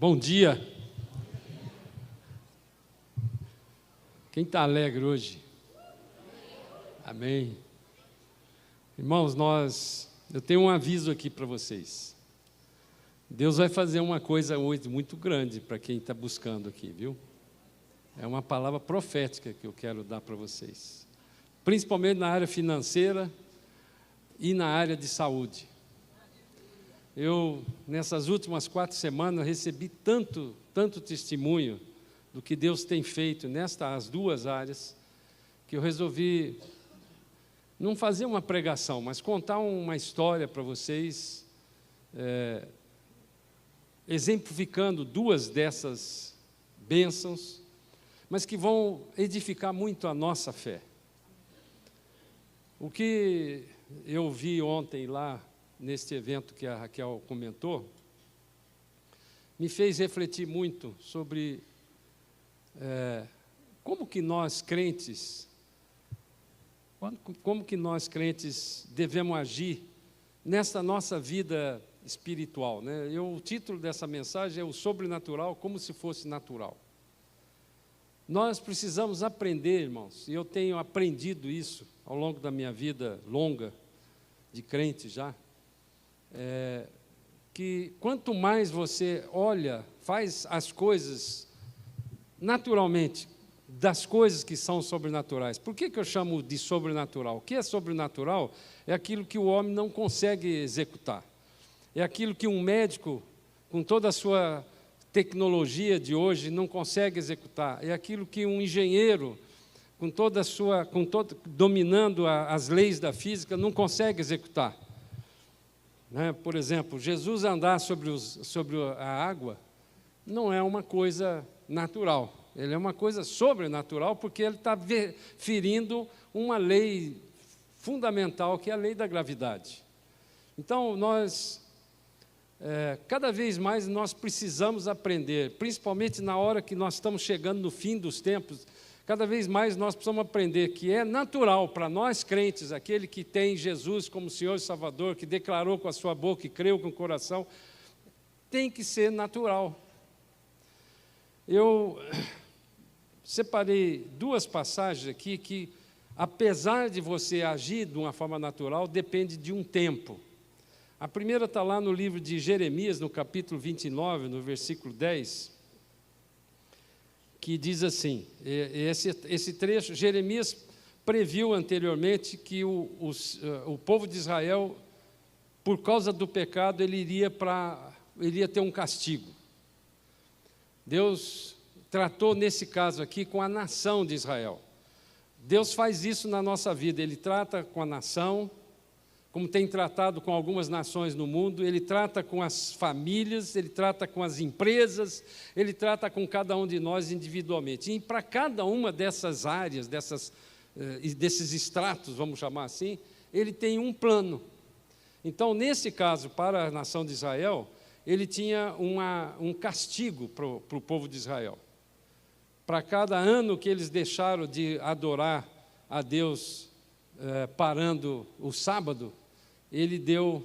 Bom dia. Quem está alegre hoje? Amém. Irmãos, eu tenho um aviso aqui para vocês. Deus vai fazer uma coisa hoje muito grande para quem está buscando aqui, viu? É uma palavra profética que eu quero dar para vocês. Principalmente na área financeira e na área de saúde. Eu, nessas últimas 4 semanas, recebi tanto testemunho do que Deus tem feito nestas 2 áreas, que eu resolvi não fazer uma pregação, mas contar uma história para vocês, exemplificando 2 dessas bênçãos, mas que vão edificar muito a nossa fé. O que eu vi ontem lá, neste evento que a Raquel comentou, me fez refletir muito sobre como que nós crentes devemos agir nessa nossa vida espiritual, né? O título dessa mensagem é o sobrenatural como se fosse natural. Nós precisamos aprender, irmãos, e eu tenho aprendido isso ao longo da minha vida longa de crente já, que quanto mais você olha, faz as coisas naturalmente, das coisas que são sobrenaturais. Por que eu chamo de sobrenatural? O que é sobrenatural? É aquilo que o homem não consegue executar. É aquilo que um médico, com toda a sua tecnologia de hoje, não consegue executar. É aquilo que um engenheiro, dominando as leis da física, não consegue executar. Por exemplo, Jesus andar sobre a água não é uma coisa natural, ele é uma coisa sobrenatural, porque ele está ferindo uma lei fundamental, que é a lei da gravidade. Então, cada vez mais nós precisamos aprender, principalmente na hora que nós estamos chegando no fim dos tempos, cada vez mais nós precisamos aprender que é natural para nós crentes, aquele que tem Jesus como Senhor e Salvador, que declarou com a sua boca e creu com o coração, tem que ser natural. Eu separei 2 passagens aqui que, apesar de você agir de uma forma natural, depende de um tempo. A primeira está lá no livro de Jeremias, no capítulo 29, no versículo 10, que diz assim, esse trecho, Jeremias previu anteriormente que o povo de Israel, por causa do pecado, ele iria ter um castigo. Deus tratou, nesse caso aqui, com a nação de Israel. Deus faz isso na nossa vida, Ele trata com a nação, como tem tratado com algumas nações no mundo, Ele trata com as famílias, Ele trata com as empresas, Ele trata com cada um de nós individualmente. E para cada uma dessas áreas, desses estratos, vamos chamar assim, Ele tem um plano. Então, nesse caso, para a nação de Israel, Ele tinha um castigo para o povo de Israel. Para cada ano que eles deixaram de adorar a Deus, parando o sábado, Ele deu,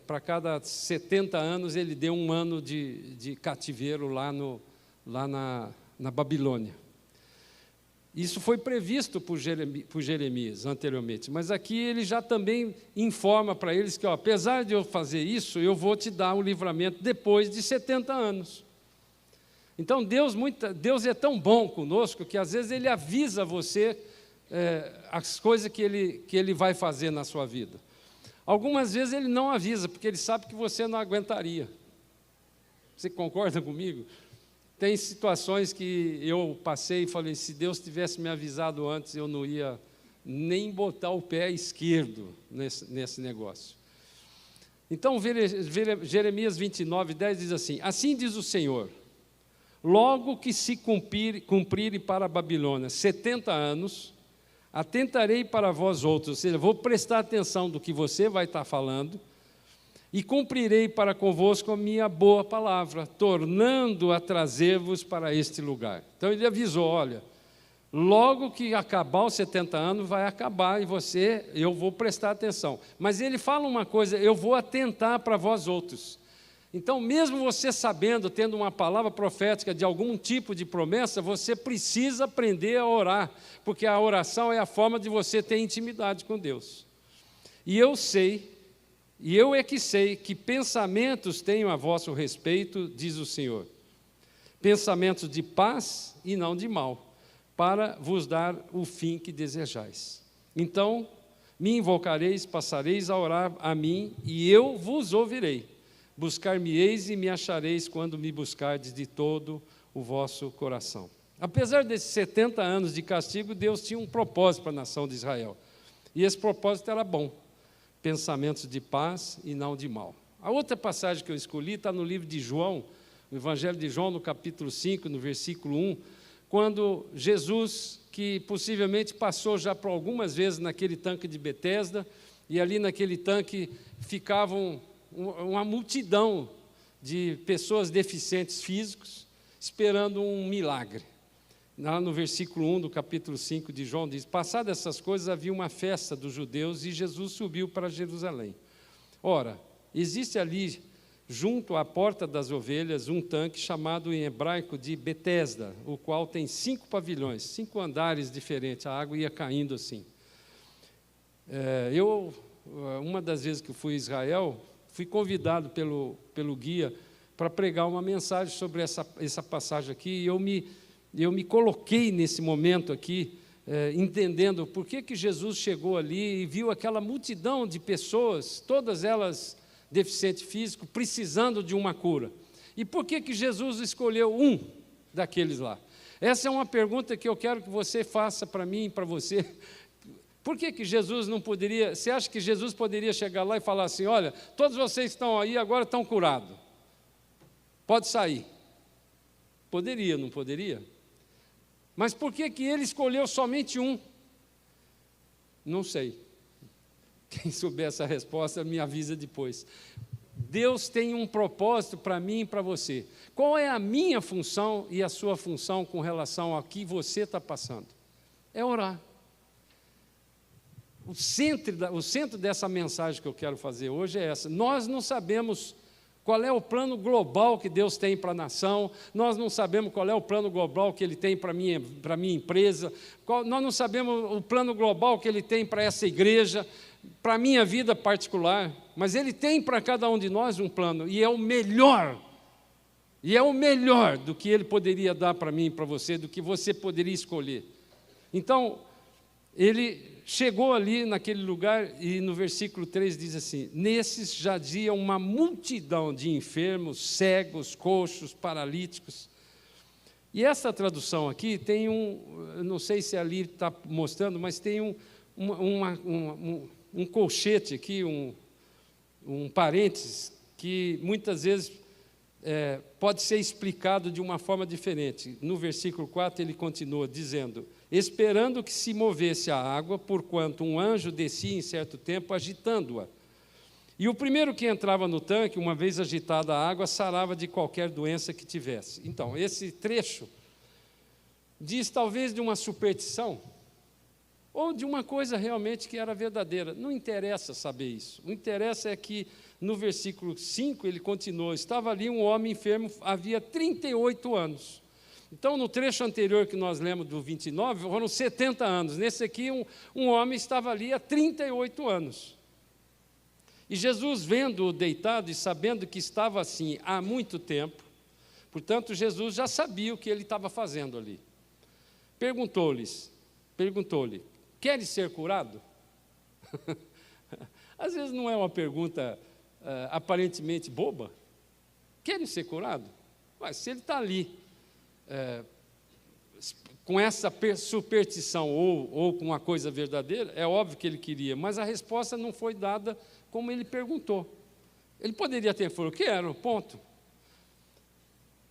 para cada 70 anos, Ele deu um ano de cativeiro lá na Babilônia. Isso foi previsto por Jeremias anteriormente, mas aqui ele já também informa para eles que, apesar de eu fazer isso, eu vou te dar um livramento depois de 70 anos. Então, Deus é tão bom conosco que, às vezes, Ele avisa você as coisas que ele vai fazer na sua vida. Algumas vezes Ele não avisa, porque Ele sabe que você não aguentaria. Você concorda comigo? Tem situações que eu passei e falei, se Deus tivesse me avisado antes, eu não ia nem botar o pé esquerdo nesse negócio. Então, Jeremias 29, 10 diz assim, assim diz o Senhor, logo que se cumprirem para a Babilônia 70 anos, atentarei para vós outros, ou seja, vou prestar atenção do que você vai estar falando, e cumprirei para convosco a minha boa palavra, tornando a trazer-vos para este lugar. Então ele avisou, olha, logo que acabar os 70 anos, vai acabar e eu vou prestar atenção. Mas ele fala uma coisa, eu vou atentar para vós outros. Então, mesmo você sabendo, tendo uma palavra profética de algum tipo de promessa, você precisa aprender a orar, porque a oração é a forma de você ter intimidade com Deus. E eu sei, e eu é que sei, que pensamentos tenho a vosso respeito, diz o Senhor. Pensamentos de paz e não de mal, para vos dar o fim que desejais. Então, me invocareis, passareis a orar a mim, e eu vos ouvirei. Buscar-me-eis e me achareis quando me buscardes de todo o vosso coração. Apesar desses 70 anos de castigo, Deus tinha um propósito para a nação de Israel. E esse propósito era bom. Pensamentos de paz e não de mal. A outra passagem que eu escolhi está no livro de João, no Evangelho de João, no capítulo 5, no versículo 1, quando Jesus, que possivelmente passou já por algumas vezes naquele tanque de Betesda, e ali naquele tanque ficavam uma multidão de pessoas deficientes físicos, esperando um milagre. Lá no versículo 1 do capítulo 5 de João, diz: passadas essas coisas, havia uma festa dos judeus e Jesus subiu para Jerusalém. Ora, existe ali, junto à porta das ovelhas, um tanque chamado em hebraico de Betesda, o qual tem 5 pavilhões, 5 andares diferentes, a água ia caindo assim. Uma das vezes que eu fui a Israel, fui convidado pelo guia para pregar uma mensagem sobre essa passagem aqui, e eu me coloquei nesse momento aqui, entendendo por que Jesus chegou ali e viu aquela multidão de pessoas, todas elas deficiente físico, precisando de uma cura. E por que Jesus escolheu um daqueles lá? Essa é uma pergunta que eu quero que você faça para mim e para você. Por que Jesus não poderia, você acha que Jesus poderia chegar lá e falar assim: olha, todos vocês que estão aí agora estão curados, pode sair? Poderia, não poderia? Mas por que ele escolheu somente um? Não sei. Quem souber essa resposta me avisa depois. Deus tem um propósito para mim e para você. Qual é a minha função e a sua função com relação ao que você está passando? É orar. O centro dessa mensagem que eu quero fazer hoje é essa. Nós não sabemos qual é o plano global que Deus tem para a nação, nós não sabemos qual é o plano global que Ele tem para a minha empresa, nós não sabemos o plano global que Ele tem para essa igreja, para a minha vida particular, mas Ele tem para cada um de nós um plano, e é o melhor do que Ele poderia dar para mim e para você, do que você poderia escolher. Então, Ele chegou ali naquele lugar e no versículo 3 diz assim: nesses jazia uma multidão de enfermos, cegos, coxos, paralíticos. E essa tradução aqui tem eu não sei se ali está mostrando, mas tem um colchete aqui, um parênteses, que muitas vezes pode ser explicado de uma forma diferente. No versículo 4 ele continua dizendo: esperando que se movesse a água, porquanto um anjo descia em certo tempo agitando-a. E o primeiro que entrava no tanque, uma vez agitada a água, sarava de qualquer doença que tivesse. Então, esse trecho diz talvez de uma superstição, ou de uma coisa realmente que era verdadeira. Não interessa saber isso. O que interessa é que no versículo 5 ele continuou: estava ali um homem enfermo, havia 38 anos. Então, no trecho anterior que nós lemos do 29, foram 70 anos. Nesse aqui, um homem estava ali há 38 anos. E Jesus, vendo-o deitado e sabendo que estava assim há muito tempo, portanto, Jesus já sabia o que ele estava fazendo ali. Perguntou-lhe: queres ser curado? Às vezes não é uma pergunta aparentemente boba. Queres ser curado? Mas se ele está ali, com essa superstição ou com uma coisa verdadeira, é óbvio que ele queria, mas a resposta não foi dada como ele perguntou. Ele poderia ter falado: quero, ponto.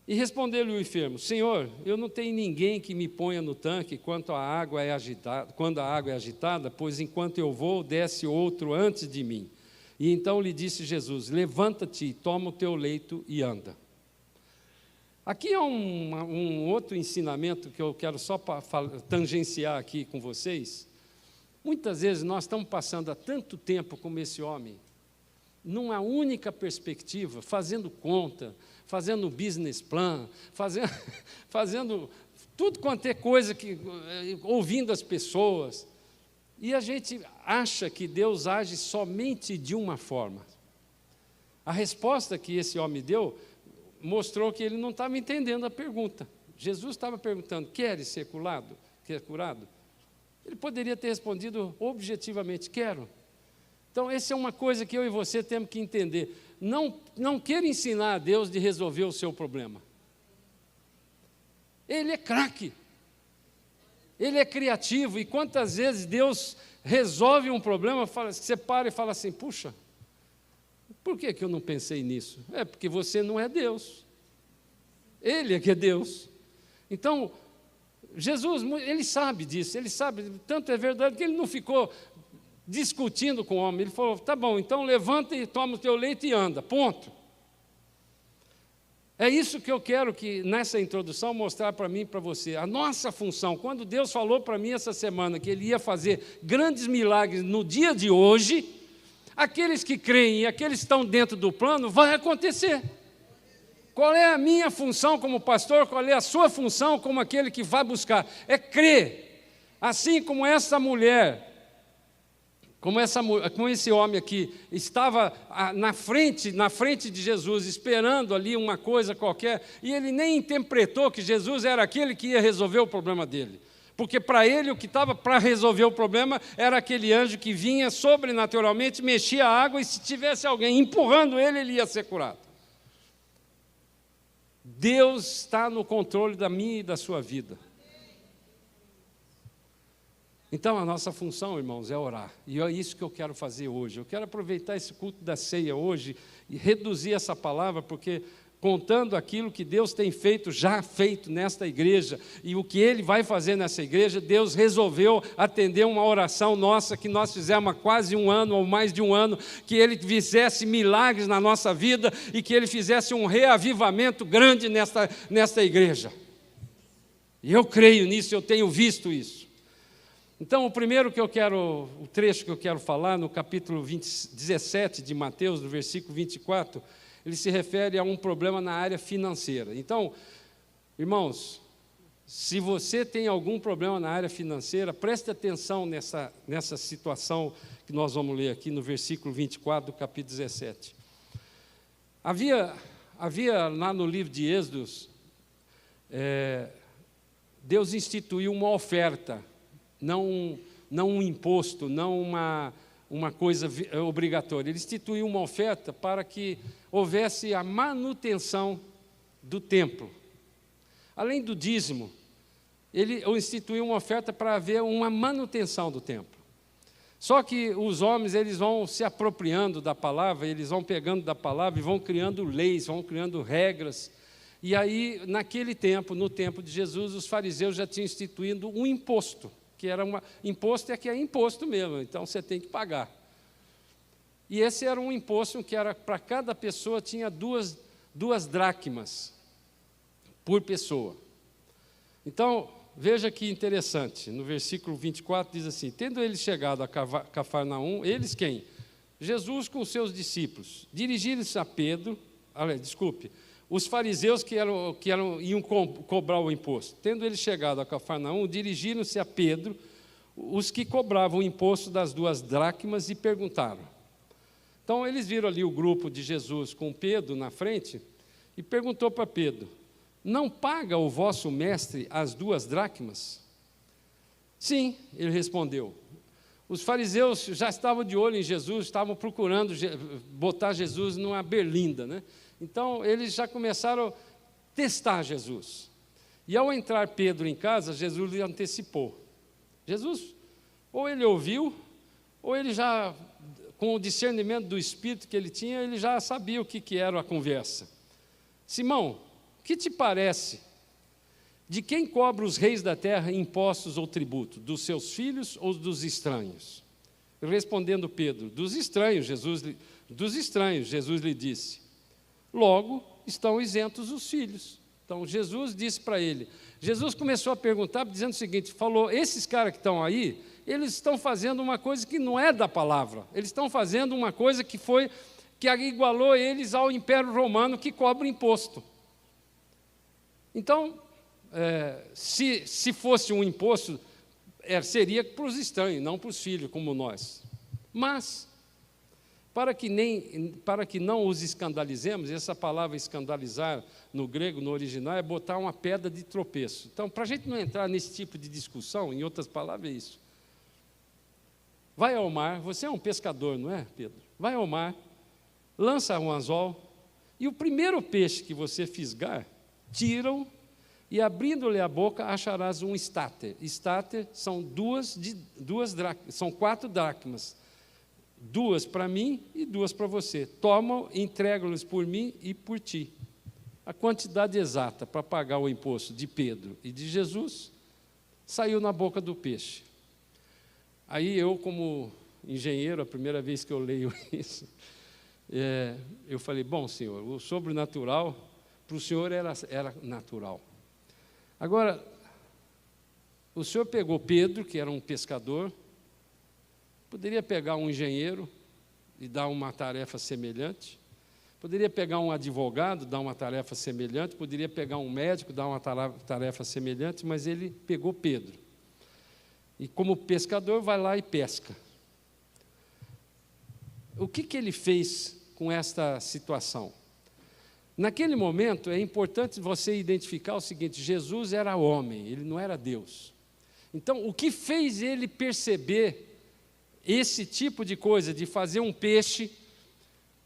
E respondeu-lhe o enfermo: Senhor, eu não tenho ninguém que me ponha no tanque quando a água é agitada, pois enquanto eu vou, desce outro antes de mim. E então lhe disse Jesus: levanta-te, toma o teu leito e anda. Aqui é um outro ensinamento que eu quero só tangenciar aqui com vocês. Muitas vezes nós estamos passando há tanto tempo como esse homem, numa única perspectiva, fazendo conta, fazendo business plan, fazendo tudo quanto é coisa, ouvindo as pessoas. E a gente acha que Deus age somente de uma forma. A resposta que esse homem deu mostrou que ele não estava entendendo a pergunta. Jesus estava perguntando: queres ser curado? Quer curado? Ele poderia ter respondido objetivamente: quero. Então, essa é uma coisa que eu e você temos que entender. Não queira ensinar a Deus de resolver o seu problema. Ele é craque. Ele é criativo. E quantas vezes Deus resolve um problema, você para e fala assim: puxa, por que eu não pensei nisso? É porque você não é Deus. Ele é que é Deus. Então, Jesus, ele sabe disso, ele sabe, tanto é verdade que ele não ficou discutindo com o homem. Ele falou: tá bom, então levanta e toma o teu leite e anda, ponto. É isso que eu quero que nessa introdução mostrar para mim e para você. A nossa função, quando Deus falou para mim essa semana que Ele ia fazer grandes milagres no dia de hoje, aqueles que creem e aqueles que estão dentro do plano, vai acontecer. Qual é a minha função como pastor? Qual é a sua função como aquele que vai buscar? É crer. Assim como essa mulher, como esse homem aqui, estava na frente de Jesus, esperando ali uma coisa qualquer, e ele nem interpretou que Jesus era aquele que ia resolver o problema dele. Porque para ele o que estava para resolver o problema era aquele anjo que vinha sobrenaturalmente, mexia a água, e se tivesse alguém empurrando ele, ele ia ser curado. Deus está no controle da minha e da sua vida. Então, a nossa função, irmãos, é orar. E é isso que eu quero fazer hoje. Eu quero aproveitar esse culto da ceia hoje e reduzir essa palavra, porque contando aquilo que Deus tem feito, já feito nesta igreja, e o que Ele vai fazer nessa igreja, Deus resolveu atender uma oração nossa, que nós fizemos há quase um ano, ou mais de um ano, que Ele fizesse milagres na nossa vida, e que Ele fizesse um reavivamento grande nesta igreja. E eu creio nisso, eu tenho visto isso. Então, o trecho que eu quero falar, no capítulo 17 de Mateus, no versículo 24, ele se refere a um problema na área financeira. Então, irmãos, se você tem algum problema na área financeira, preste atenção nessa situação que nós vamos ler aqui no versículo 24 do capítulo 17. Havia lá no livro de Êxodos, Deus instituiu uma oferta, não um imposto, não uma coisa obrigatória. Ele instituiu uma oferta para que houvesse a manutenção do templo. Além do dízimo, ele instituiu uma oferta para haver uma manutenção do templo. Só que os homens, eles vão se apropriando da palavra, eles vão pegando da palavra e vão criando leis, vão criando regras. E aí, naquele tempo, no tempo de Jesus, os fariseus já tinham instituído um imposto, que era imposto é que é imposto mesmo, então você tem que pagar. E esse era um imposto que era para cada pessoa, tinha duas dracmas por pessoa. Então, veja que interessante, no versículo 24 diz assim: tendo eles chegado a Cafarnaum, eles quem? Jesus com os seus discípulos, dirigiram-se a Pedro, os fariseus que iam cobrar o imposto. Tendo eles chegado a Cafarnaum, dirigiram-se a Pedro, os que cobravam o imposto das 2 dracmas, e perguntaram. Então, eles viram ali o grupo de Jesus com Pedro na frente, e perguntou para Pedro: não paga o vosso mestre as 2 dracmas? Sim, ele respondeu. Os fariseus já estavam de olho em Jesus, estavam procurando botar Jesus numa berlinda, né? Então, eles já começaram a testar Jesus. E ao entrar Pedro em casa, Jesus lhe antecipou. Jesus, ou ele ouviu, ou ele já, com o discernimento do Espírito que ele tinha, ele já sabia o que era a conversa. Simão, que te parece? De quem cobra os reis da terra impostos ou tributo? Dos seus filhos ou dos estranhos? Respondendo Pedro: dos estranhos, Jesus lhe disse. Logo, estão isentos os filhos. Então, Jesus disse para ele. Jesus começou a perguntar, dizendo o seguinte, falou: esses caras que estão aí, eles estão fazendo uma coisa que não é da palavra. Eles estão fazendo uma coisa que que igualou eles ao Império Romano, que cobra imposto. Então, se fosse um imposto, seria para os estranhos, não para os filhos, como nós. Mas, para que não os escandalizemos, essa palavra escandalizar no grego, no original, é botar uma pedra de tropeço. Então, para a gente não entrar nesse tipo de discussão, em outras palavras, é isso. Vai ao mar, você é um pescador, não é, Pedro? Vai ao mar, lança um anzol, e o primeiro peixe que você fisgar, tira-o, e abrindo-lhe a boca, acharás um estáter. Estáter são são 4 dracmas. 2 para mim e 2 para você. Toma, entrega-los por mim e por ti. A quantidade exata para pagar o imposto de Pedro e de Jesus saiu na boca do peixe. Aí eu, como engenheiro, a primeira vez que eu leio isso, eu falei, bom, senhor, o sobrenatural para o senhor era natural. Agora, o senhor pegou Pedro, que era um pescador, poderia pegar um engenheiro e dar uma tarefa semelhante, poderia pegar um advogado, dar uma tarefa semelhante, poderia pegar um médico, dar uma tarefa semelhante, mas ele pegou Pedro. E como pescador, vai lá e pesca. O que ele fez com esta situação? Naquele momento, é importante você identificar o seguinte: Jesus era homem, ele não era Deus. Então, o que fez ele perceber esse tipo de coisa, de fazer um peixe,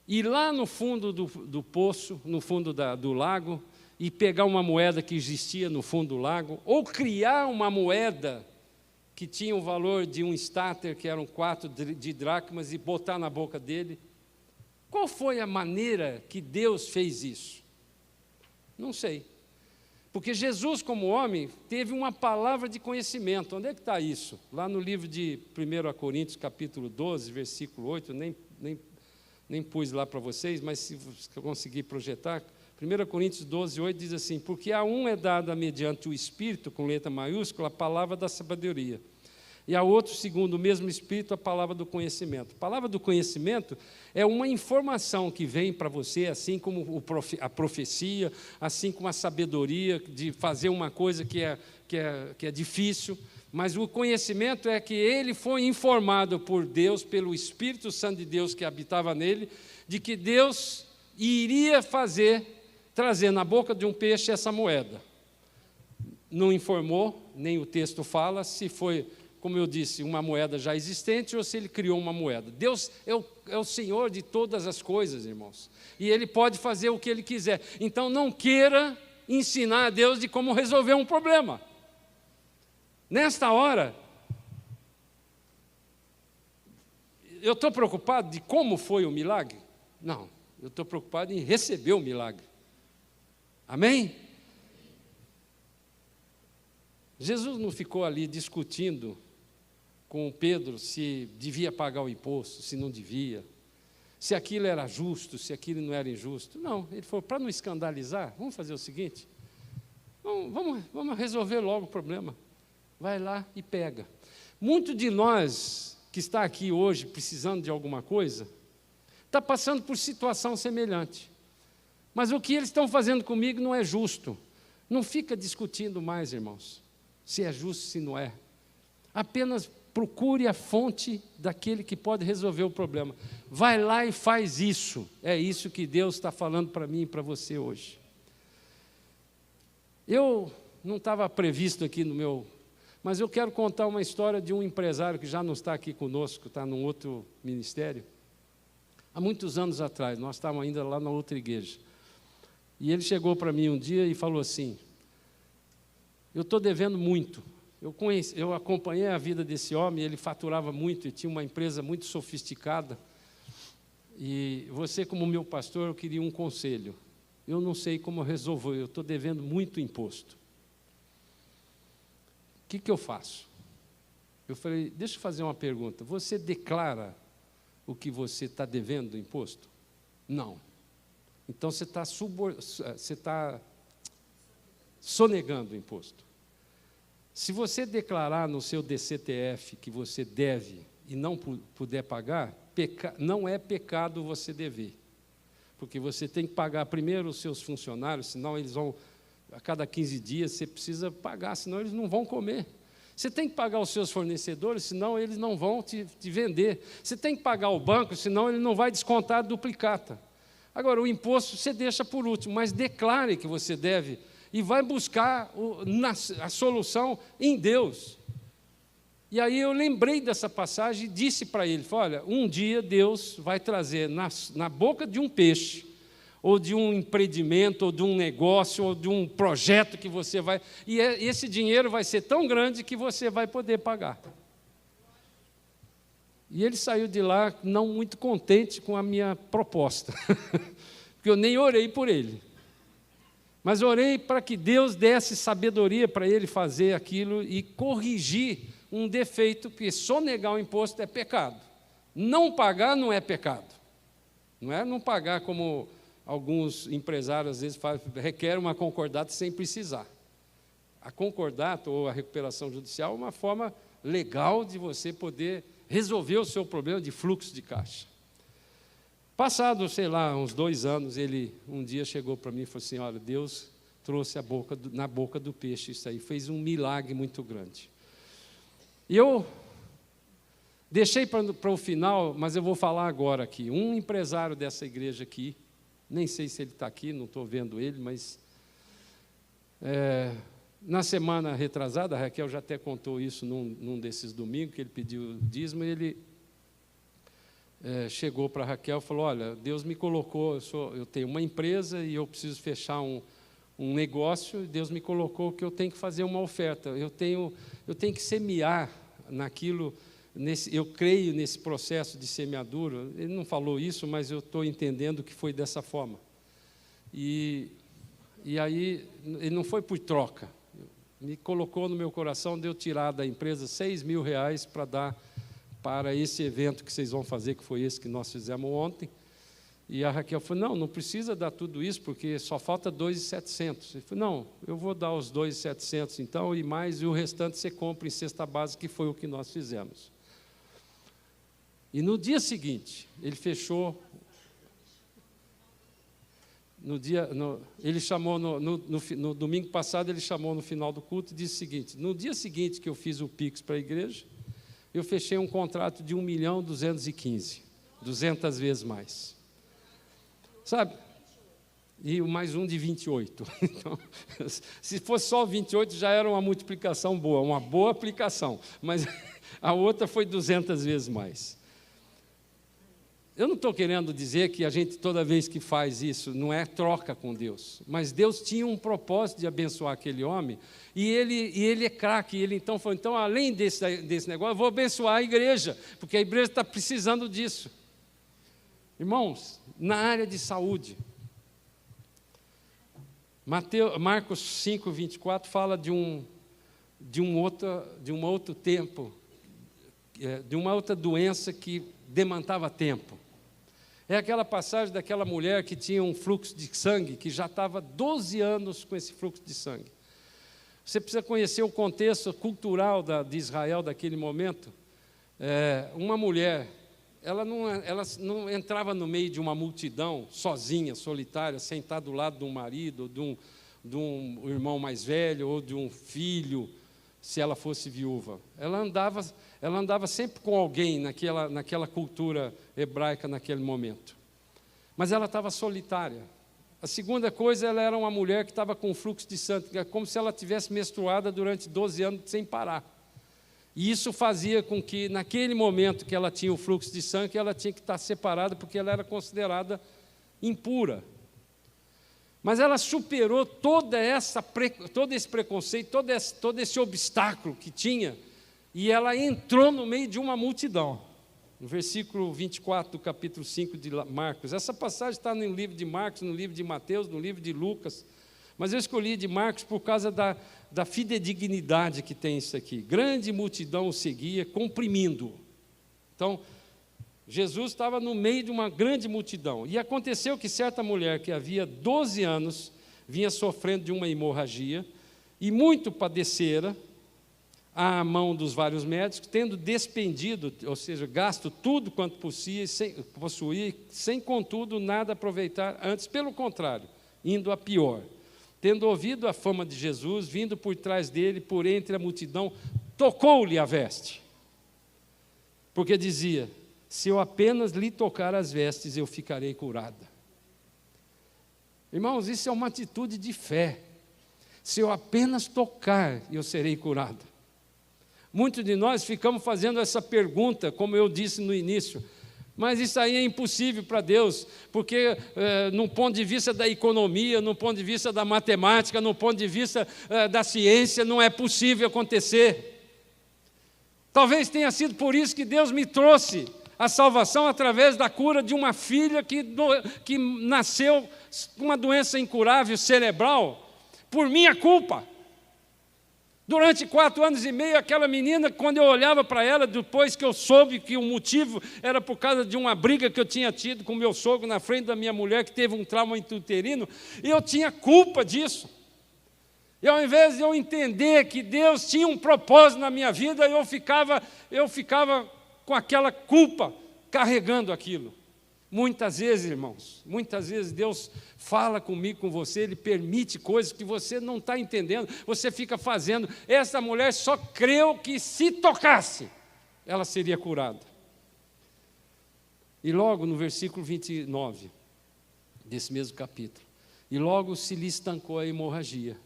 ir lá no fundo do poço, no fundo do lago, e pegar uma moeda que existia no fundo do lago, ou criar uma moeda que tinha o valor de um estáter, que eram 4 de dracmas, e botar na boca dele? Qual foi a maneira que Deus fez isso? Não sei. Porque Jesus, como homem, teve uma palavra de conhecimento. Onde é que está isso? Lá no livro de 1 Coríntios, capítulo 12, versículo 8, nem pus lá para vocês, mas se eu conseguir projetar, 1 Coríntios 12, 8 diz assim: porque a um é dada mediante o Espírito, com letra maiúscula, a palavra da sabedoria, e a outro, segundo o mesmo Espírito, a palavra do conhecimento. A palavra do conhecimento é uma informação que vem para você, assim como a profecia, assim como a sabedoria de fazer uma coisa que é difícil, mas o conhecimento é que ele foi informado por Deus, pelo Espírito Santo de Deus que habitava nele, de que Deus iria trazer na boca de um peixe essa moeda. Não informou, nem o texto fala, se foi, como eu disse, uma moeda já existente ou se ele criou uma moeda. Deus é o Senhor de todas as coisas, irmãos. E Ele pode fazer o que Ele quiser. Então, não queira ensinar a Deus de como resolver um problema. Nesta hora, eu estou preocupado de como foi o milagre? Não, eu estou preocupado em receber o milagre. Amém? Jesus não ficou ali discutindo com Pedro se devia pagar o imposto, se não devia, se aquilo era justo, se aquilo não era injusto. Não, ele falou, para não escandalizar, vamos fazer o seguinte, vamos resolver logo o problema. Vai lá e pega. Muito de nós que está aqui hoje precisando de alguma coisa, está passando por situação semelhante. Mas o que eles estão fazendo comigo não é justo. Não fica discutindo mais, irmãos, se é justo, se não é. Apenas procure a fonte daquele que pode resolver o problema. Vai lá e faz isso. É isso que Deus está falando para mim e para você hoje. Eu não estava previsto aqui no meu... Mas eu quero contar uma história de um empresário que já não está aqui conosco, está num outro ministério. Há muitos anos atrás, nós estávamos ainda lá na outra igreja. E ele chegou para mim um dia e falou assim, eu estou devendo muito. Eu acompanhei a vida desse homem, ele faturava muito, e tinha uma empresa muito sofisticada. E você, como meu pastor, eu queria um conselho. Eu não sei como resolver, eu estou devendo muito imposto. O que eu faço? Eu falei, deixa eu fazer uma pergunta. Você declara o que você está devendo do imposto? Não. Então você está sonegando o imposto. Se você declarar no seu DCTF que você deve e não puder pagar, não é pecado você dever. porque você tem que pagar primeiro os seus funcionários, senão eles vão, a cada 15 dias, você precisa pagar, senão eles não vão comer. Você tem que pagar os seus fornecedores, senão eles não vão te vender. Você tem que pagar o banco, senão ele não vai descontar a duplicata. Agora, o imposto você deixa por último, mas declare que você deve e vai buscar a solução em Deus. E aí eu lembrei dessa passagem e disse para ele, olha, um dia Deus vai trazer na boca de um peixe, ou de um empreendimento, ou de um negócio, ou de um projeto que você vai... E esse dinheiro vai ser tão grande que você vai poder pagar. E ele saiu de lá não muito contente com a minha proposta, porque eu nem orei por ele. Mas orei para que Deus desse sabedoria para ele fazer aquilo e corrigir um defeito, porque sonegar o imposto é pecado. Não pagar não é pecado. Não é não pagar como... Alguns empresários, às vezes, requerem uma concordata sem precisar. A concordata, ou a recuperação judicial, é uma forma legal de você poder resolver o seu problema de fluxo de caixa. Passado, sei lá, uns 2 anos, ele um dia chegou para mim e falou assim, olha, Deus trouxe na boca do peixe isso aí, fez um milagre muito grande. E eu deixei para o final, mas eu vou falar agora aqui. Um empresário dessa igreja aqui, nem sei se ele está aqui, não estou vendo ele, mas na semana retrasada, a Raquel já até contou isso num desses domingos, que ele pediu dízimo, e ele chegou para a Raquel e falou, olha, Deus me colocou, eu tenho uma empresa e eu preciso fechar um negócio, e Deus me colocou que eu tenho que fazer uma oferta, eu tenho que semear naquilo... eu creio nesse processo de semeadura. Ele não falou isso, mas eu estou entendendo que foi dessa forma. E aí, ele não foi por troca. Me colocou no meu coração de eu tirar da empresa R$6.000 para dar para esse evento que vocês vão fazer, que foi esse que nós fizemos ontem. E a Raquel falou, não precisa dar tudo isso, porque só falta 2.700. Ele falou, não, eu vou dar os 2.700 então, e mais, e o restante você compra em cesta básica, que foi o que nós fizemos. E no dia seguinte, ele fechou, ele chamou, no domingo passado, ele chamou no final do culto e disse o seguinte, no dia seguinte que eu fiz o Pix para a igreja, eu fechei um contrato de 1.215.000, 200 vezes mais. Sabe? E mais um de 28. Então, se fosse só 28, já era uma multiplicação boa, uma boa aplicação, mas a outra foi 200 vezes mais. Eu não estou querendo dizer que a gente, toda vez que faz isso, não é troca com Deus, mas Deus tinha um propósito de abençoar aquele homem, e ele é craque, ele então falou, então, além desse negócio, eu vou abençoar a igreja, porque a igreja está precisando disso. Irmãos, na área de saúde, Marcos 5:24 fala de um outro tempo, de uma outra doença que demandava tempo. É aquela passagem daquela mulher que tinha um fluxo de sangue, que já estava 12 anos com esse fluxo de sangue. Você precisa conhecer o contexto cultural de Israel daquele momento. Uma mulher, ela não entrava no meio de uma multidão, sozinha, solitária, sentada do lado de um marido, ou de um irmão mais velho, ou de um filho, se ela fosse viúva. Ela andava sempre com alguém naquela cultura hebraica naquele momento. Mas ela estava solitária. A segunda coisa, ela era uma mulher que estava com fluxo de sangue, como se ela tivesse menstruada durante 12 anos sem parar. E isso fazia com que, naquele momento que ela tinha o fluxo de sangue, ela tinha que estar separada, porque ela era considerada impura. Mas ela superou todo esse preconceito, todo esse obstáculo que tinha, e ela entrou no meio de uma multidão. No versículo 24 do capítulo 5 de Marcos. Essa passagem está no livro de Marcos, no livro de Mateus, no livro de Lucas. Mas eu escolhi de Marcos por causa da fidedignidade que tem isso aqui. Grande multidão o seguia, comprimindo-o. Então, Jesus estava no meio de uma grande multidão. E aconteceu que certa mulher que havia 12 anos vinha sofrendo de uma hemorragia e muito padecera, à mão dos vários médicos, tendo despendido, ou seja, gasto tudo quanto possuía, sem contudo nada aproveitar, antes pelo contrário, indo a pior. Tendo ouvido a fama de Jesus, vindo por trás dele, por entre a multidão, tocou-lhe a veste. Porque dizia: se eu apenas lhe tocar as vestes, eu ficarei curada. Irmãos, isso é uma atitude de fé. Se eu apenas tocar, eu serei curada. Muitos de nós ficamos fazendo essa pergunta, como eu disse no início, mas isso aí é impossível para Deus, porque no ponto de vista da economia, no ponto de vista da matemática, no ponto de vista da ciência, não é possível acontecer. Talvez tenha sido por isso que Deus me trouxe a salvação através da cura de uma filha que nasceu com uma doença incurável cerebral, por minha culpa. Durante 4 anos e meio, aquela menina, quando eu olhava para ela, depois que eu soube que o motivo era por causa de uma briga que eu tinha tido com meu sogro na frente da minha mulher, que teve um trauma intrauterino, e eu tinha culpa disso. E ao invés de eu entender que Deus tinha um propósito na minha vida, eu ficava com aquela culpa, carregando aquilo. Muitas vezes, irmãos, muitas vezes Deus fala comigo, com você, Ele permite coisas que você não está entendendo, você fica fazendo. Essa mulher só creu que se tocasse, ela seria curada. E logo no versículo 29, desse mesmo capítulo, e logo se lhe estancou a hemorragia,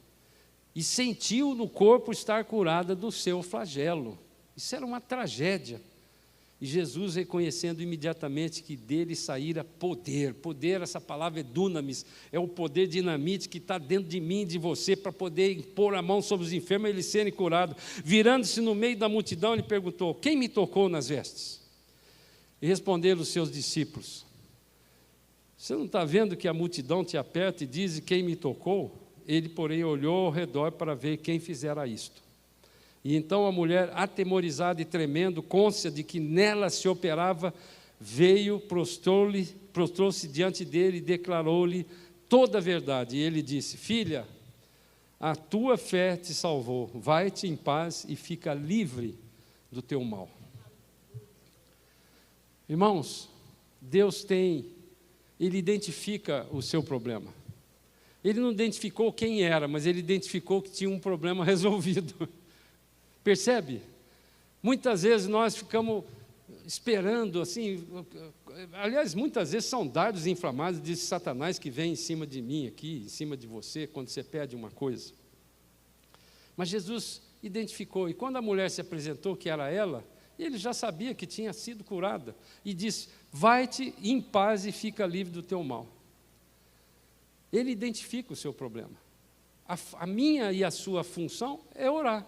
e sentiu no corpo estar curada do seu flagelo. Isso era uma tragédia. E Jesus, reconhecendo imediatamente que dele saíra poder. Poder, essa palavra é dunamis, é o poder dinamite que está dentro de mim e de você, para poder pôr a mão sobre os enfermos e eles serem curados. Virando-se no meio da multidão, ele perguntou: quem me tocou nas vestes? E responderam os seus discípulos: você não está vendo que a multidão te aperta e diz: quem me tocou? Ele, porém, olhou ao redor para ver quem fizera isto. E então a mulher, atemorizada e tremendo, cônscia de que nela se operava, veio, prostrou-se diante dele e declarou-lhe toda a verdade. E ele disse: filha, a tua fé te salvou, vai-te em paz e fica livre do teu mal. Irmãos, Deus Ele identifica o seu problema. Ele não identificou quem era, mas Ele identificou que tinha um problema resolvido. Percebe? Muitas vezes nós ficamos esperando, assim, aliás, muitas vezes são dardos inflamados de Satanás que vem em cima de mim aqui, em cima de você, quando você pede uma coisa. Mas Jesus identificou, e quando a mulher se apresentou que era ela, ele já sabia que tinha sido curada, e disse: vai-te em paz e fica livre do teu mal. Ele identifica o seu problema. A minha e a sua função é orar.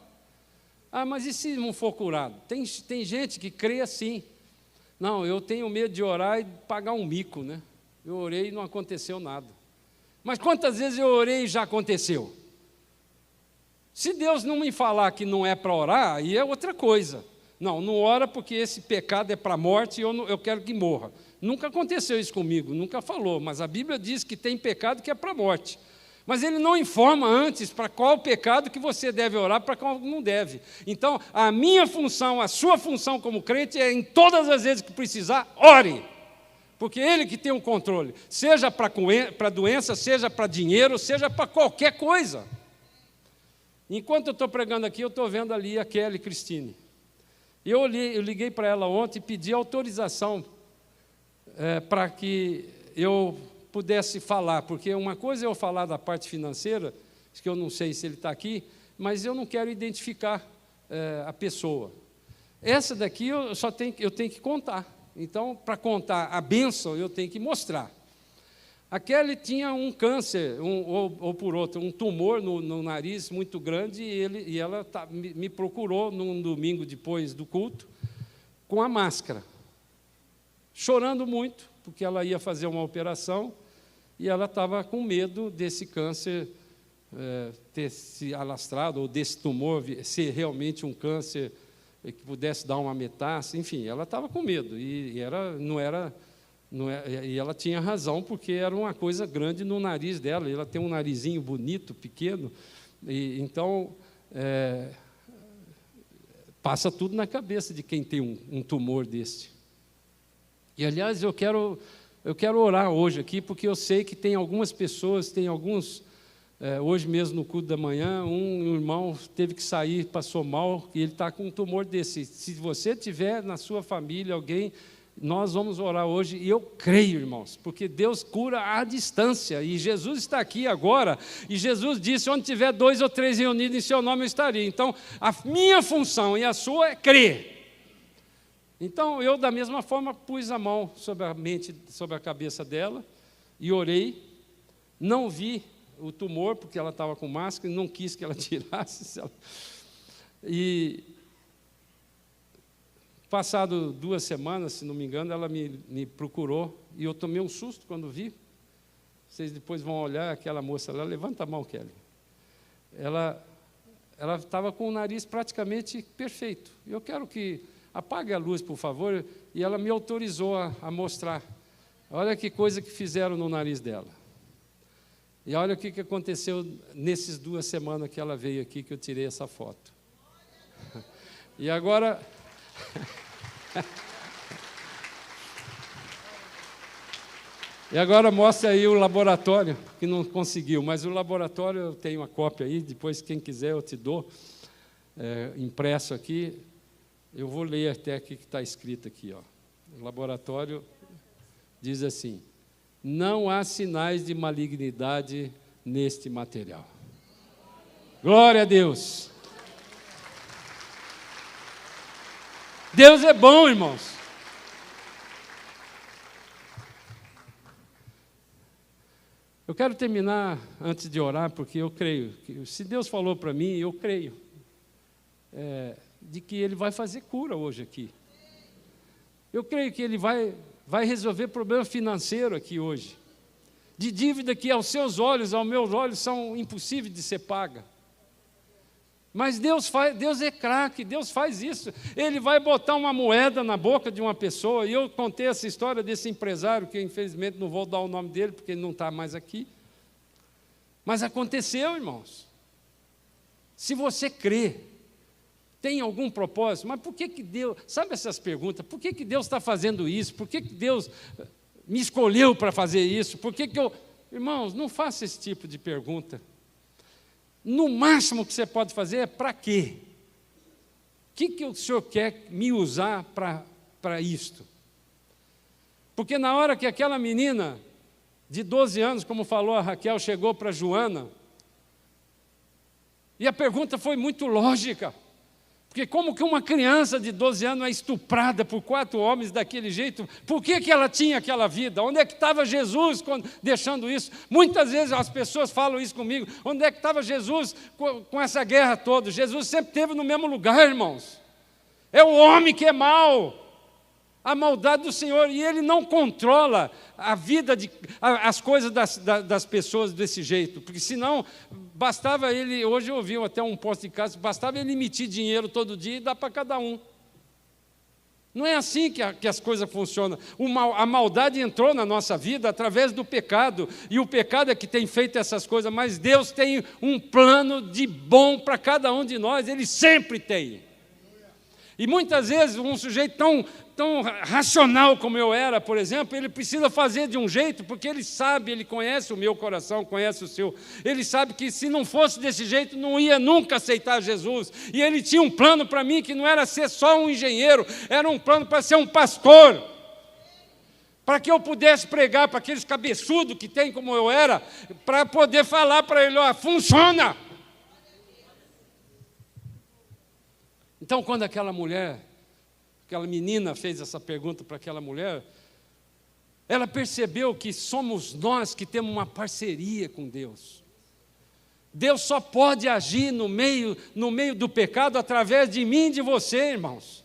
Ah, mas e se não for curado? Tem gente que crê assim. Não, eu tenho medo de orar e pagar um mico, né? Eu orei e não aconteceu nada. Mas quantas vezes eu orei e já aconteceu? Se Deus não me falar que não é para orar, aí é outra coisa. Não ora porque esse pecado é para a morte e eu quero que morra. Nunca aconteceu isso comigo, nunca falou, mas a Bíblia diz que tem pecado que é para a morte. Mas ele não informa antes para qual pecado que você deve orar, para qual não deve. Então, a minha função, a sua função como crente é, em todas as vezes que precisar, ore. Porque ele que tem o controle, seja para doença, seja para dinheiro, seja para qualquer coisa. Enquanto eu estou pregando aqui, eu estou vendo ali a Kelly Cristine. Eu liguei para ela ontem e pedi autorização para que eu pudesse falar, porque uma coisa é eu falar da parte financeira, que eu não sei se ele está aqui, mas eu não quero identificar a pessoa. Essa daqui eu tenho que contar. Então, para contar a bênção, eu tenho que mostrar. A Kelly tinha um câncer, ou por outro, um tumor no nariz muito grande, e ela me procurou num domingo depois do culto, com a máscara, chorando muito, porque ela ia fazer uma operação, e ela estava com medo desse câncer ter se alastrado, ou desse tumor ser realmente um câncer que pudesse dar uma metástase, enfim, ela estava com medo, e ela tinha razão, porque era uma coisa grande no nariz dela, e ela tem um narizinho bonito, pequeno, e então Passa tudo na cabeça de quem tem um tumor desse. E, aliás, eu quero orar hoje aqui, porque eu sei que tem algumas pessoas, tem alguns... hoje mesmo, no culto da manhã, um irmão teve que sair, passou mal, e ele está com um tumor desse. Se você tiver na sua família alguém, nós vamos orar hoje, e eu creio, irmãos, porque Deus cura à distância, e Jesus está aqui agora, e Jesus disse, onde tiver 2 ou 3 reunidos em seu nome eu estaria. Então, a minha função e a sua é crer. Então, eu da mesma forma pus a mão sobre a cabeça dela, e orei, não vi o tumor, porque ela estava com máscara, e não quis que ela tirasse. E, passado 2 semanas, se não me engano, ela me procurou, e eu tomei um susto quando vi. Vocês depois vão olhar aquela moça lá, levanta a mão, Kelly. Ela estava com o nariz praticamente perfeito. Eu quero que apague a luz, por favor, e ela me autorizou a mostrar. Olha que coisa que fizeram no nariz dela. E olha o que aconteceu nessas 2 semanas que ela veio aqui, que eu tirei essa foto. E agora... E agora mostra aí o laboratório, que não conseguiu, mas o laboratório eu tenho uma cópia aí, depois quem quiser eu te dou, impresso aqui. Eu vou ler até o que está escrito aqui. Ó. O laboratório diz assim: não há sinais de malignidade neste material. Glória a Deus! Deus é bom, irmãos. Eu quero terminar antes de orar, porque eu creio que, se Deus falou para mim, eu creio, de que Ele vai fazer cura hoje aqui. Eu creio que Ele vai resolver problema financeiro aqui hoje, de dívida que aos seus olhos, aos meus olhos, são impossíveis de ser paga. Mas Deus é craque, Deus faz isso. Ele vai botar uma moeda na boca de uma pessoa, e eu contei essa história desse empresário, que infelizmente não vou dar o nome dele, porque ele não está mais aqui. Mas aconteceu, irmãos. Se você crê, tem algum propósito, mas por que Deus... Sabe essas perguntas? Por que Deus está fazendo isso? Por que Deus me escolheu para fazer isso? Por que eu... Irmãos, não faça esse tipo de pergunta. No máximo que você pode fazer é para quê? O que o Senhor quer me usar para isto? Porque na hora que aquela menina de 12 anos, como falou a Raquel, chegou para Joana, e a pergunta foi muito lógica, porque como que uma criança de 12 anos é estuprada por 4 homens daquele jeito? Por que ela tinha aquela vida? Onde é que estava Jesus deixando isso? Muitas vezes as pessoas falam isso comigo. Onde é que estava Jesus com essa guerra toda? Jesus sempre esteve no mesmo lugar, irmãos. É o homem que é mau. A maldade do Senhor, e Ele não controla a vida, as coisas das pessoas desse jeito, porque senão, bastava ele, hoje eu ouvi até um posto de casa, bastava ele emitir dinheiro todo dia e dar para cada um. Não é assim que as coisas funcionam. A maldade entrou na nossa vida através do pecado, e o pecado é que tem feito essas coisas, mas Deus tem um plano de bom para cada um de nós, Ele sempre tem. E muitas vezes um sujeito tão racional como eu era, por exemplo, ele precisa fazer de um jeito, porque ele sabe, ele conhece o meu coração, conhece o seu, ele sabe que se não fosse desse jeito, não ia nunca aceitar Jesus, e ele tinha um plano para mim, que não era ser só um engenheiro, era um plano para ser um pastor, para que eu pudesse pregar para aqueles cabeçudos que tem como eu era, para poder falar para ele, ó, funciona. Então, quando aquela menina fez essa pergunta para aquela mulher, ela percebeu que somos nós que temos uma parceria com Deus. Deus só pode agir no meio do pecado através de mim e de você, irmãos.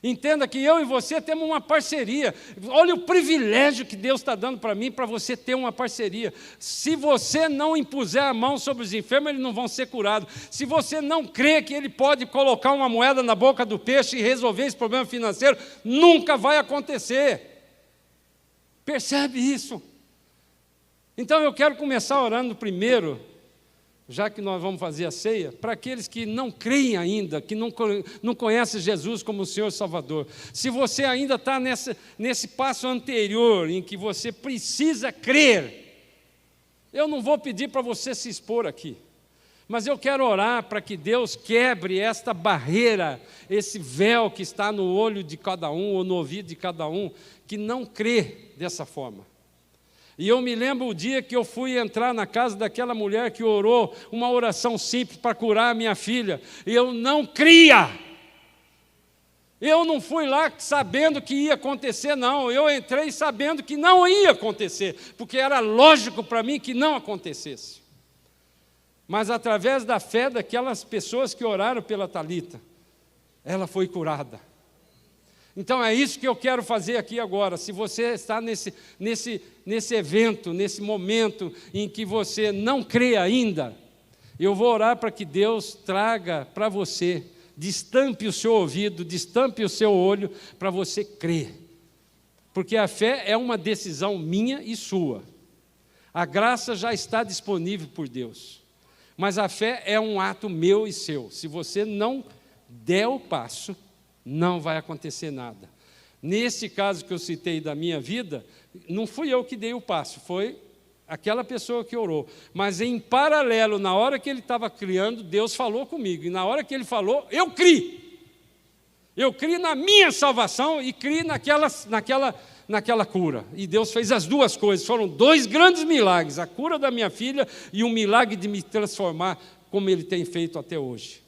Entenda que eu e você temos uma parceria. Olha o privilégio que Deus está dando para mim, para você ter uma parceria. Se você não impuser a mão sobre os enfermos, eles não vão ser curados. Se você não crê que Ele pode colocar uma moeda na boca do peixe e resolver esse problema financeiro, nunca vai acontecer. Percebe isso? Então eu quero começar orando primeiro já que nós vamos fazer a ceia, para aqueles que não creem ainda, que não conhecem Jesus como o Senhor Salvador. Se você ainda está nesse passo anterior, em que você precisa crer, eu não vou pedir para você se expor aqui, mas eu quero orar para que Deus quebre esta barreira, esse véu que está no olho de cada um, ou no ouvido de cada um, que não crê dessa forma. E eu me lembro o dia que eu fui entrar na casa daquela mulher que orou uma oração simples para curar a minha filha. E eu não cria. Eu não fui lá sabendo que ia acontecer, não. Eu entrei sabendo que não ia acontecer, porque era lógico para mim que não acontecesse. Mas através da fé daquelas pessoas que oraram pela Talita, ela foi curada. Então é isso que eu quero fazer aqui agora. Se você está nesse evento, nesse momento em que você não crê ainda, eu vou orar para que Deus traga para você, destampe o seu ouvido, destampe o seu olho, para você crer. Porque a fé é uma decisão minha e sua. A graça já está disponível por Deus. Mas a fé é um ato meu e seu. Se você não der o passo, não vai acontecer nada. Nesse caso que eu citei da minha vida, não fui eu que dei o passo, foi aquela pessoa que orou. Mas em paralelo, na hora que ele estava criando, Deus falou comigo. E na hora que ele falou, eu criei. Eu criei na minha salvação e criei naquela cura. E Deus fez as duas coisas. Foram 2 grandes milagres, a cura da minha filha e um milagre de me transformar como Ele tem feito até hoje.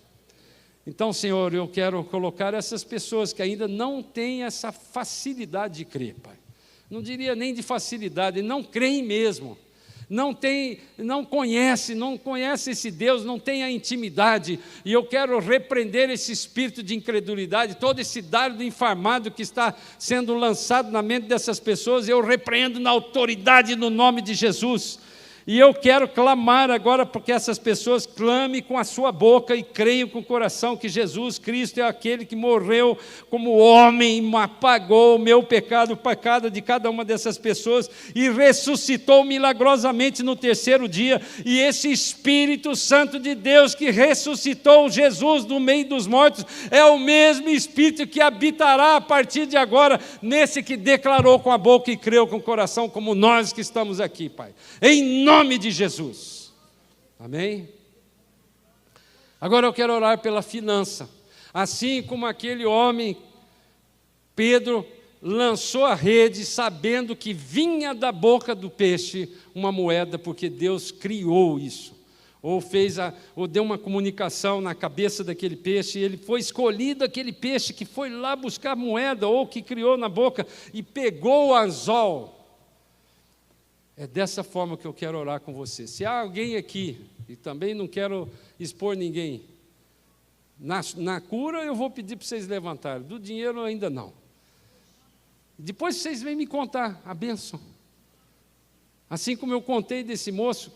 Então, Senhor, eu quero colocar essas pessoas que ainda não têm essa facilidade de crer, Pai. Não diria nem de facilidade, não creem mesmo. Não conhece esse Deus, não tem a intimidade. E eu quero repreender esse espírito de incredulidade, todo esse dardo infamado que está sendo lançado na mente dessas pessoas, eu repreendo na autoridade no nome de Jesus. E eu quero clamar agora porque essas pessoas clamem com a sua boca e creiam com o coração que Jesus Cristo é aquele que morreu como homem e apagou o meu pecado, o pecado de cada uma dessas pessoas e ressuscitou milagrosamente no 3º dia. E esse Espírito Santo de Deus que ressuscitou Jesus do meio dos mortos é o mesmo Espírito que habitará a partir de agora nesse que declarou com a boca e creu com o coração, como nós que estamos aqui, Pai. Em nome de Jesus. Amém? Agora eu quero orar pela finança. Assim como aquele homem, Pedro, lançou a rede sabendo que vinha da boca do peixe uma moeda, porque Deus criou isso. Ou deu uma comunicação na cabeça daquele peixe, e ele foi escolhido aquele peixe que foi lá buscar moeda, ou que criou na boca, e pegou o anzol. É dessa forma que eu quero orar com você. Se há alguém aqui, e também não quero expor ninguém, na cura eu vou pedir para vocês levantarem, do dinheiro ainda não. Depois vocês vêm me contar a bênção. Assim como eu contei desse moço,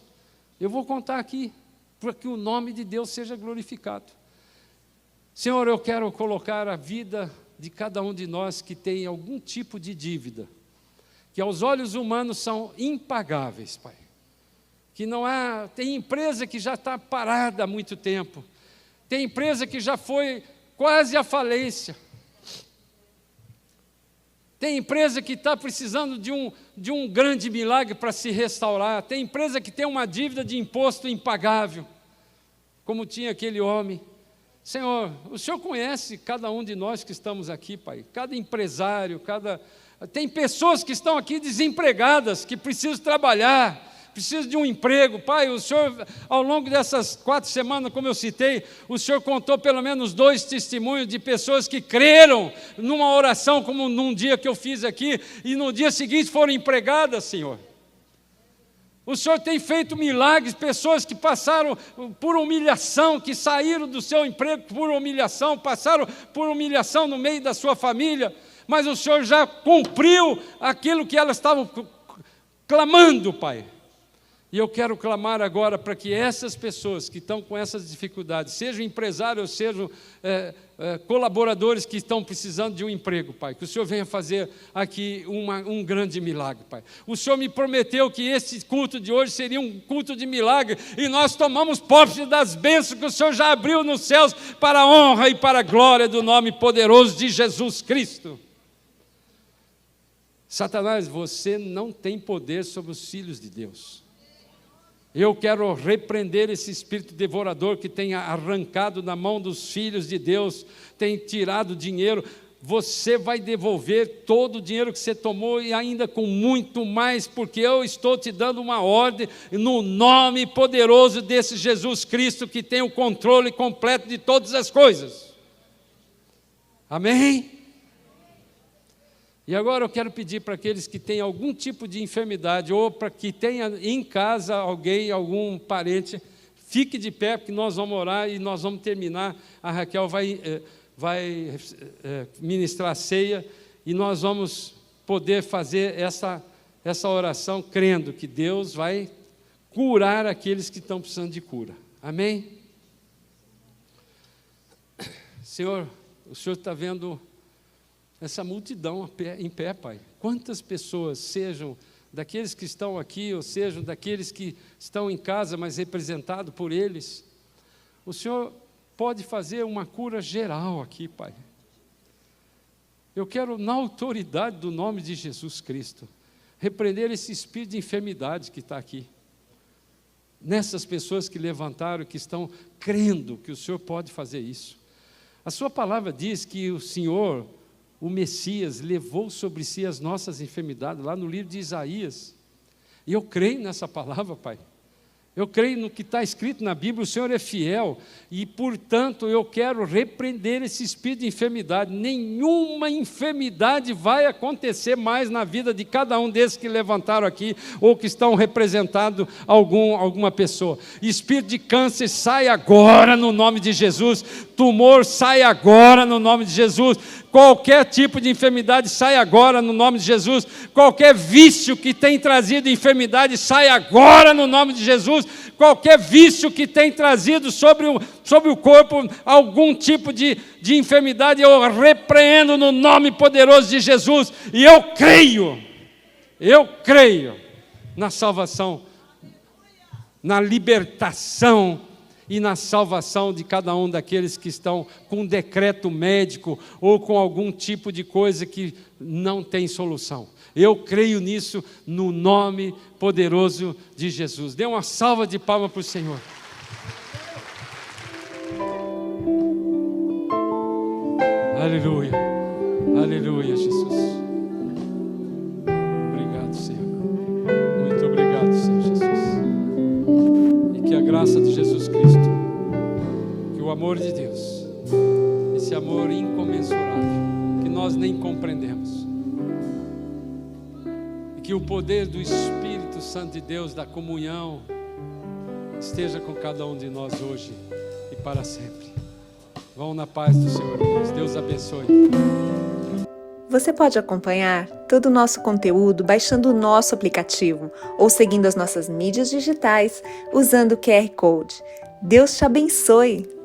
eu vou contar aqui, para que o nome de Deus seja glorificado. Senhor, eu quero colocar a vida de cada um de nós que tem algum tipo de dívida, que aos olhos humanos são impagáveis, Pai. Que não há, tem empresa que já está parada há muito tempo, tem empresa que já foi quase à falência, tem empresa que está precisando de um grande milagre para se restaurar, tem empresa que tem uma dívida de imposto impagável, como tinha aquele homem. Senhor, o Senhor conhece cada um de nós que estamos aqui, Pai, cada empresário, tem pessoas que estão aqui desempregadas, que precisam trabalhar, precisam de um emprego. Pai, o Senhor, ao longo dessas 4 semanas, como eu citei, o Senhor contou pelo menos 2 testemunhos de pessoas que creram numa oração, como num dia que eu fiz aqui, e no dia seguinte foram empregadas, Senhor. O Senhor tem feito milagres, pessoas que passaram por humilhação, que saíram do seu emprego por humilhação, passaram por humilhação no meio da sua família, mas o Senhor já cumpriu aquilo que elas estavam clamando, Pai. E eu quero clamar agora para que essas pessoas que estão com essas dificuldades, sejam empresários, sejam colaboradores que estão precisando de um emprego, Pai, que o Senhor venha fazer aqui um grande milagre, Pai. O Senhor me prometeu que esse culto de hoje seria um culto de milagre, e nós tomamos posse das bênçãos que o Senhor já abriu nos céus para a honra e para a glória do nome poderoso de Jesus Cristo. Satanás, você não tem poder sobre os filhos de Deus. Eu quero repreender esse espírito devorador que tem arrancado da mão dos filhos de Deus, tem tirado dinheiro. Você vai devolver todo o dinheiro que você tomou e ainda com muito mais, porque eu estou te dando uma ordem no nome poderoso desse Jesus Cristo que tem o controle completo de todas as coisas. Amém? E agora eu quero pedir para aqueles que têm algum tipo de enfermidade, ou para que tenha em casa alguém, algum parente, fique de pé, porque nós vamos orar e nós vamos terminar. A Raquel vai ministrar a ceia, e nós vamos poder fazer essa oração, crendo que Deus vai curar aqueles que estão precisando de cura. Amém? Senhor, o Senhor está vendo essa multidão em pé, Pai. Quantas pessoas, sejam daqueles que estão aqui, ou sejam daqueles que estão em casa, mas representados por eles, o Senhor pode fazer uma cura geral aqui, Pai. Eu quero, na autoridade do nome de Jesus Cristo, repreender esse espírito de enfermidade que está aqui, nessas pessoas que levantaram, que estão crendo que o Senhor pode fazer isso. A sua palavra diz que o Senhor, o Messias, levou sobre si as nossas enfermidades, lá no livro de Isaías. E eu creio nessa palavra, Pai. Eu creio no que está escrito na Bíblia, o Senhor é fiel. E, portanto, eu quero repreender esse espírito de enfermidade. Nenhuma enfermidade vai acontecer mais na vida de cada um desses que levantaram aqui, ou que estão representando alguma pessoa. Espírito de câncer, sai agora no nome de Jesus. Tumor, sai agora no nome de Jesus. Qualquer tipo de enfermidade, sai agora no nome de Jesus. Qualquer vício que tem trazido enfermidade, sai agora no nome de Jesus. Qualquer vício que tem trazido sobre o corpo algum tipo de enfermidade, eu repreendo no nome poderoso de Jesus. E eu creio na salvação, na libertação e na salvação de cada um daqueles que estão com um decreto médico ou com algum tipo de coisa que não tem solução. Eu creio nisso no nome poderoso de Jesus. Dê uma salva de palmas para o Senhor. Aleluia, aleluia, Jesus. Obrigado, Senhor. Muito obrigado, Senhor Jesus. E que a graça de Jesus Cristo, que o amor de Deus, esse amor incomensurável, que nós nem compreendemos, e que o poder do Espírito Santo de Deus, da comunhão, esteja com cada um de nós hoje e para sempre. Vão na paz do Senhor, irmãos. Deus abençoe. Você pode acompanhar todo o nosso conteúdo baixando o nosso aplicativo ou seguindo as nossas mídias digitais usando o QR Code. Deus te abençoe!